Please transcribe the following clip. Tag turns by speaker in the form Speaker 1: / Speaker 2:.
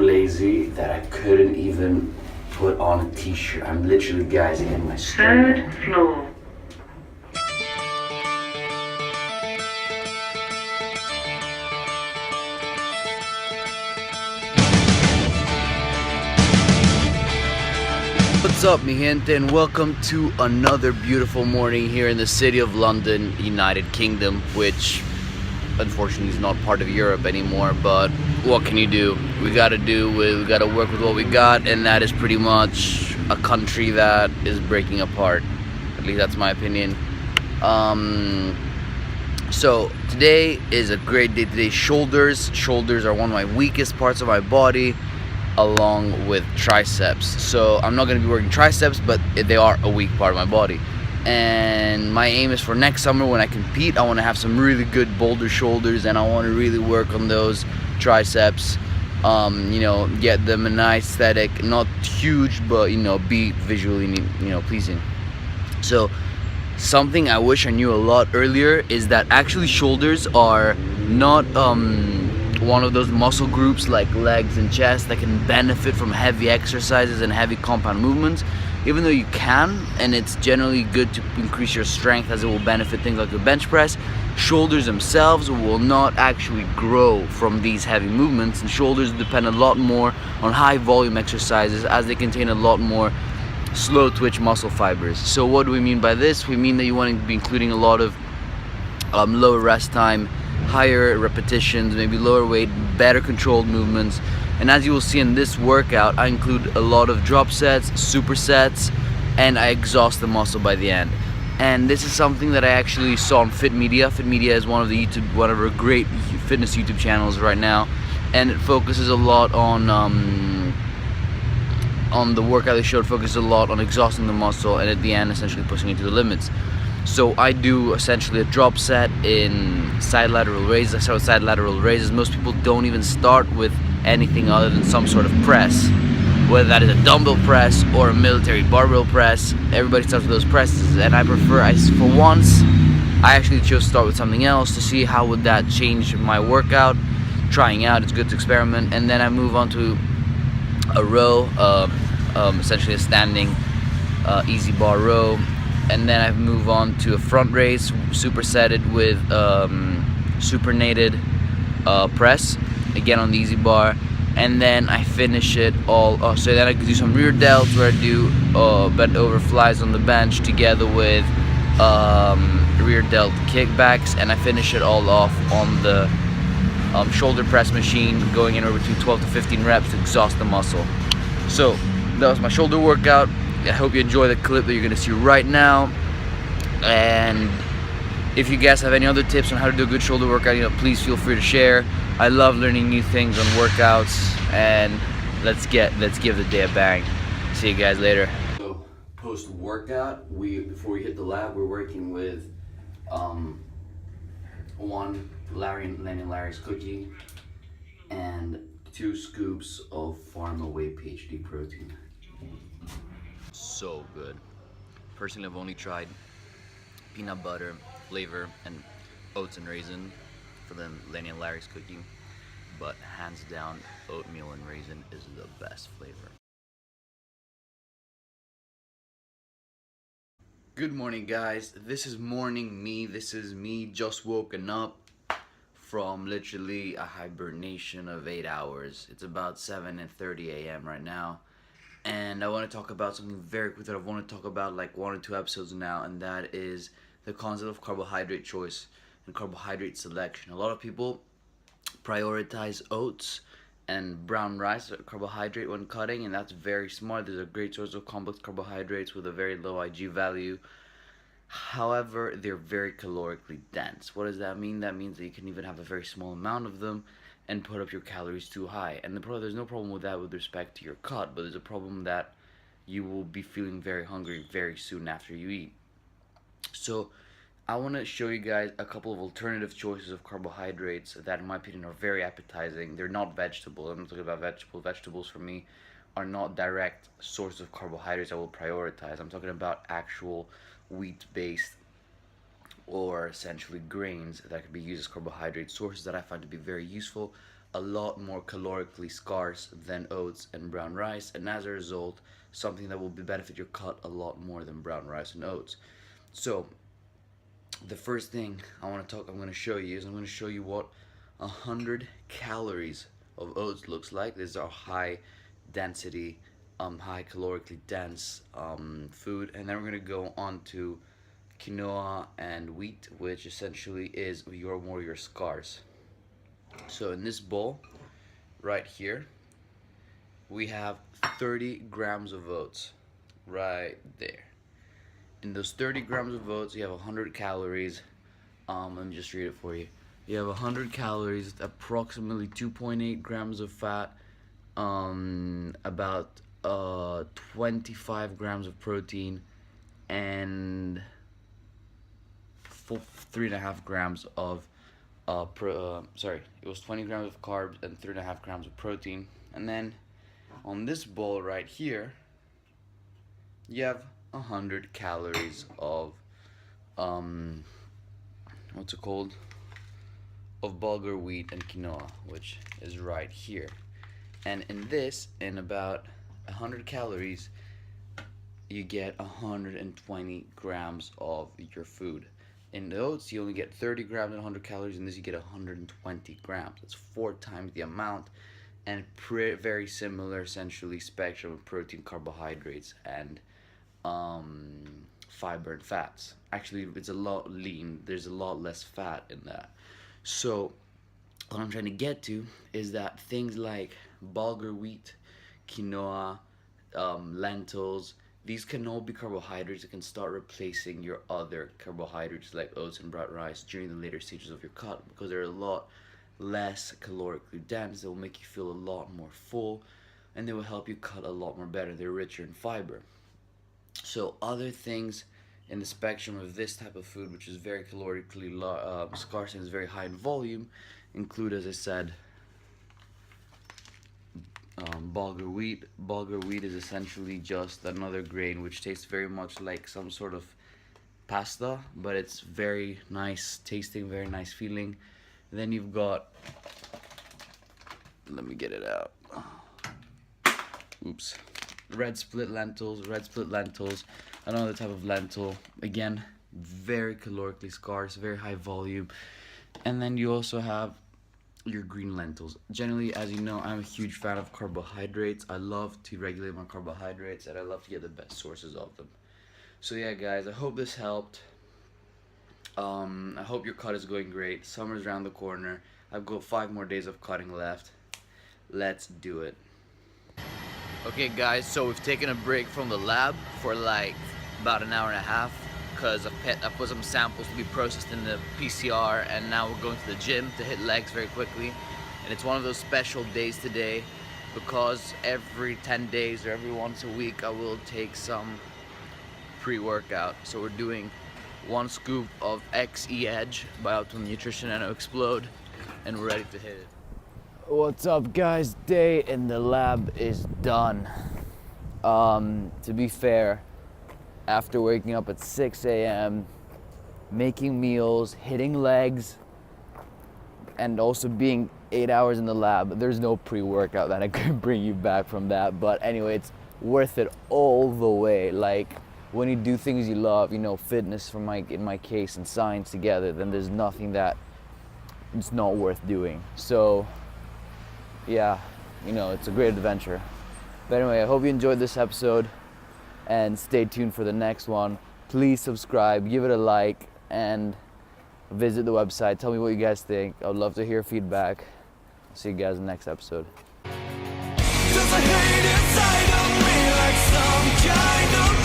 Speaker 1: Lazy that I couldn't even put on a t-shirt. I'm literally, guys, in my stomach.
Speaker 2: Third floor.
Speaker 3: What's up, mi gente, and welcome to another beautiful morning here in the city of London, United Kingdom, which unfortunately is not part of Europe anymore, but what can you do? We gotta work with what we got, and that is pretty much a country that is breaking apart. At least that's my opinion. So today is a great day. Today, shoulders are one of my weakest parts of my body, along with triceps. So I'm not going to be working triceps, but they are a weak part of my body. And my aim is for next summer when I compete, I want to have some really good boulder shoulders, and I want to really work on those triceps. Get them a nice aesthetic, not huge, but be visually pleasing. So something I wish I knew a lot earlier is that actually shoulders are not one of those muscle groups like legs and chest that can benefit from heavy exercises and heavy compound movements. Even though you can, and it's generally good to increase your strength as it will benefit things like the bench press, shoulders themselves will not actually grow from these heavy movements, and shoulders depend a lot more on high volume exercises as they contain a lot more slow twitch muscle fibers. So what do we mean by this? We mean that you want to be including a lot of lower rest time, higher repetitions, maybe lower weight, better controlled movements. And as you will see in this workout, I include a lot of drop sets, supersets, and I exhaust the muscle by the end. And this is something that I actually saw on Fit Media. Fit Media is one of our great fitness YouTube channels right now, and it focuses a lot on the workout they showed. Focuses a lot on exhausting the muscle, and at the end, essentially pushing it to the limits. So I do essentially a drop set in side lateral raises. I start with side lateral raises. Most people don't even start with anything other than some sort of press, whether that is a dumbbell press or a military barbell press. Everybody starts with those presses, and for once, I actually chose to start with something else to see how would that change my workout. Trying out, it's good to experiment, and then I move on to a row, essentially a standing easy bar row. And then I move on to a front raise, supersetted with supernated press, again on the easy bar. And then I finish it all. So then I do some rear delts where I do bent over flies on the bench together with rear delt kickbacks, and I finish it all off on the shoulder press machine, going anywhere between 12 to 15 reps to exhaust the muscle. So that was my shoulder workout. I hope you enjoy the clip that you're going to see right now. And if you guys have any other tips on how to do a good shoulder workout, please feel free to share. I love learning new things on workouts, and let's give the day a bang. See you guys later.
Speaker 1: So post workout, before we hit the lab, we're working with one Lenny and Larry's cookie and 2 scoops of Pharma Whey PhD protein.
Speaker 3: So good. Personally, I've only tried peanut butter flavor and oats and raisin for the Lenny and Larry's cookie, but hands down, oatmeal and raisin is the best flavor. Good morning, guys. This is morning me. This is me just woken up from literally a hibernation of 8 hours. It's about 7:30 a.m. right now. And I want to talk about something very quick that I've wanted to talk about like 1 or 2 episodes now, and that is the concept of carbohydrate choice and carbohydrate selection. A lot of people prioritize oats and brown rice as a carbohydrate when cutting, and that's very smart. There's a great source of complex carbohydrates with a very low IG value. However, they're very calorically dense. What does that mean? That means that you can even have a very small amount of them and put up your calories too high. And there's no problem with that with respect to your cut, but there's a problem that you will be feeling very hungry very soon after you eat. So I want to show you guys a couple of alternative choices of carbohydrates that in my opinion are very appetizing. They're not vegetables. I'm not talking about vegetables. Vegetables for me are not direct sources of carbohydrates I will prioritize. I'm talking about actual wheat-based or essentially grains that could be used as carbohydrate sources that I find to be very useful. a lot more calorically scarce than oats and brown rice, and as a result, something that will benefit your gut a lot more than brown rice and oats. So the first thing I'm going to show you is I'm going to show you what 100 calories of oats looks like. These are high density, high calorically dense food, and then we're going to go on to quinoa and wheat, which essentially is your scarce. So in this bowl right here, we have 30 grams of oats right there. In those 30 grams of oats, you have 100 calories. Let me just read it for you. You have 100 calories, approximately 2.8 grams of fat, about 25 grams of protein, and 3.5 grams of it was 20 grams of carbs and 3.5 grams of protein. And then on this bowl right here, you have 100 calories of what's it called? Of Bulgar wheat and quinoa, which is right here. And in about 100 calories, you get 120 grams of your food. In the oats, you only get 30 grams and 100 calories. In this, you get 120 grams. That's 4 times the amount, and very similar, essentially, spectrum of protein, carbohydrates, and fiber and fats. Actually, it's a lot lean. There's a lot less fat in that. So what I'm trying to get to is that things like Bulgar wheat, quinoa, lentils, these can all be carbohydrates that can start replacing your other carbohydrates like oats and brown rice during the later stages of your cut, because they're a lot less calorically dense. They will make you feel a lot more full, and they will help you cut a lot more better. They're richer in fiber. So other things in the spectrum of this type of food, which is very calorically scarce and is very high in volume, include, as I said, Bulgar wheat. Bulgar wheat is essentially just another grain which tastes very much like some sort of pasta, but it's very nice tasting, very nice feeling. And then you've got, let me get it out. Oops. Red split lentils, another type of lentil. Again, very calorically scarce, very high volume. And then you also have your green lentils. Generally, as you know, I'm a huge fan of carbohydrates. I love to regulate my carbohydrates, and I love to get the best sources of them. So yeah, guys, I hope this helped. I hope your cut is going great. Summer's around the corner. I've got 5 more days of cutting left. Let's do it. Okay guys, so we've taken a break from the lab for like about an hour and a half, because I put some samples to be processed in the PCR, and now we're going to the gym to hit legs very quickly. And it's one of those special days today, because every 10 days or every once a week I will take some pre-workout. So we're doing 1 scoop of XE Edge by Optimal Nutrition and Explode, and we're ready to hit it. What's up guys, day in the lab is done. To be fair, after waking up at 6 a.m, making meals, hitting legs, and also being 8 hours in the lab, there's no pre-workout that I could bring you back from that. But anyway, it's worth it all the way. Like, when you do things you love, you know, fitness in my case and science together, then there's nothing that it's not worth doing. So yeah, you know, it's a great adventure. But anyway, I hope you enjoyed this episode, and stay tuned for the next one. Please subscribe, give it a like, and visit the website. Tell me what you guys think. I would love to hear feedback. See you guys in the next episode.
Speaker 2: Does the hate inside of me like some kind of